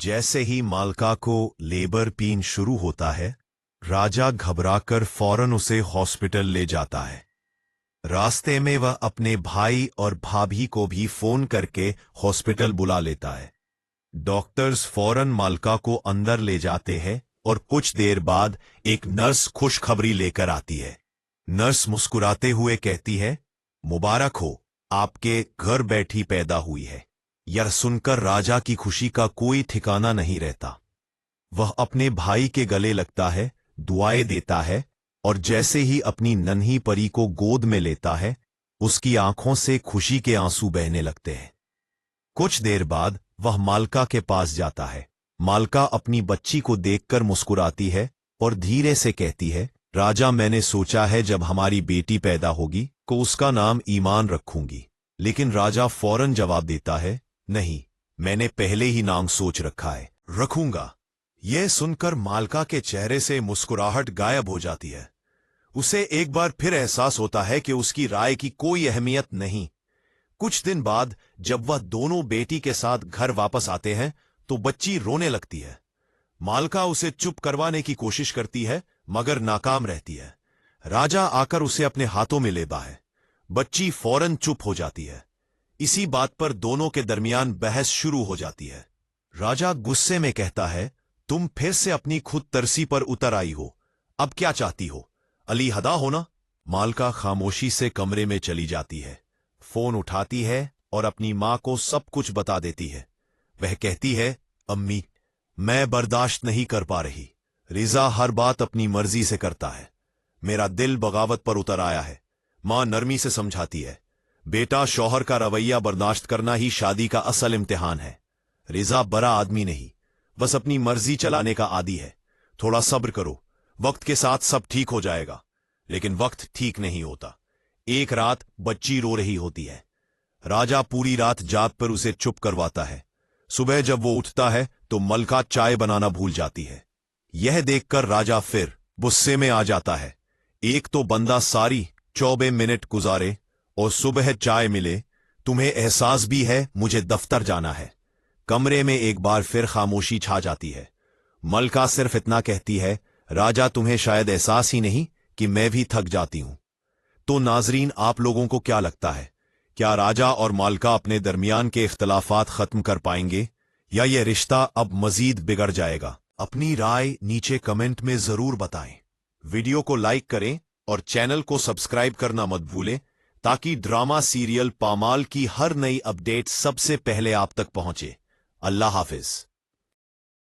जैसे ही मालका को लेबर पेन शुरू होता है, राजा घबराकर फौरन उसे हॉस्पिटल ले जाता है। रास्ते में वह अपने भाई और भाभी को भी फोन करके हॉस्पिटल बुला लेता है। डॉक्टर्स फौरन मालका को अंदर ले जाते हैं और कुछ देर बाद एक नर्स खुशखबरी लेकर आती है। नर्स मुस्कुराते हुए कहती है, मुबारक हो, आपके घर बैठी पैदा हुई है। यह सुनकर राजा की खुशी का कोई ठिकाना नहीं रहता। वह अपने भाई के गले लगता है, दुआएं देता है और जैसे ही अपनी नन्ही परी को गोद में लेता है, उसकी आंखों से खुशी के आंसू बहने लगते हैं। कुछ देर बाद वह मालका के पास जाता है। मालका अपनी बच्ची को देखकर मुस्कुराती है और धीरे से कहती है, राजा, मैंने सोचा है जब हमारी बेटी पैदा होगी तो उसका नाम ईमान रखूंगी। लेकिन राजा फौरन जवाब देता है, नहीं, मैंने पहले ही नाम सोच रखा है, रखूंगा। यह सुनकर मालका के चेहरे से मुस्कुराहट गायब हो जाती है। उसे एक बार फिर एहसास होता है कि उसकी राय की कोई अहमियत नहीं। कुछ दिन बाद जब वह दोनों बेटी के साथ घर वापस आते हैं तो बच्ची रोने लगती है। मालका उसे चुप करवाने की कोशिश करती है मगर नाकाम रहती है। राजा आकर उसे अपने हाथों में लेता है। बच्ची फौरन चुप हो जाती है। इसी बात पर दोनों के दरमियान बहस शुरू हो जाती है। राजा गुस्से में कहता है, तुम फिर से अपनी खुद तरसी पर उतर आई हो। अब क्या चाहती हो, अली हदा होना? मालका खामोशी से कमरे में चली जाती है, फोन उठाती है और अपनी मां को सब कुछ बता देती है। वह कहती है, अम्मी, मैं बर्दाश्त नहीं कर पा रही। रिजा हर बात अपनी मर्जी से करता है। मेरा दिल बगावत पर उतर आया है। मां नरमी से समझाती है, बेटा, शौहर का रवैया बर्दाश्त करना ही शादी का असल इम्तिहान है। रिजा बड़ा आदमी नहीं, बस अपनी मर्जी चलाने का आदी है। थोड़ा सब्र करो, वक्त के साथ सब ठीक हो जाएगा। लेकिन वक्त ठीक नहीं होता। एक रात बच्ची रो रही होती है। राजा पूरी रात जाग पर उसे चुप करवाता है। सुबह जब वो उठता है तो मलका चाय बनाना भूल जाती है। यह देखकर राजा फिर गुस्से में आ जाता है। एक तो बंदा सारी 24 मिनट गुजारे और सुबह चाय मिले। तुम्हें एहसास भी है मुझे दफ्तर जाना है। कमरे में एक बार फिर खामोशी छा जाती है। मलका सिर्फ इतना कहती है, राजा, तुम्हें शायद एहसास ही नहीं कि मैं भी थक जाती हूं। तो नाजरीन, आप लोगों को क्या लगता है, क्या राजा और मालका अपने दरमियान के इख्तलाफात खत्म कर पाएंगे या यह रिश्ता अब मजीद बिगड़ जाएगा? अपनी राय नीचे कमेंट में जरूर बताएं। वीडियो को लाइक करें और चैनल को सब्सक्राइब करना मत भूलें ताकि ड्रामा सीरियल पामाल की हर नई अपडेट सबसे पहले आप तक पहुंचे। अल्लाह हाफिज।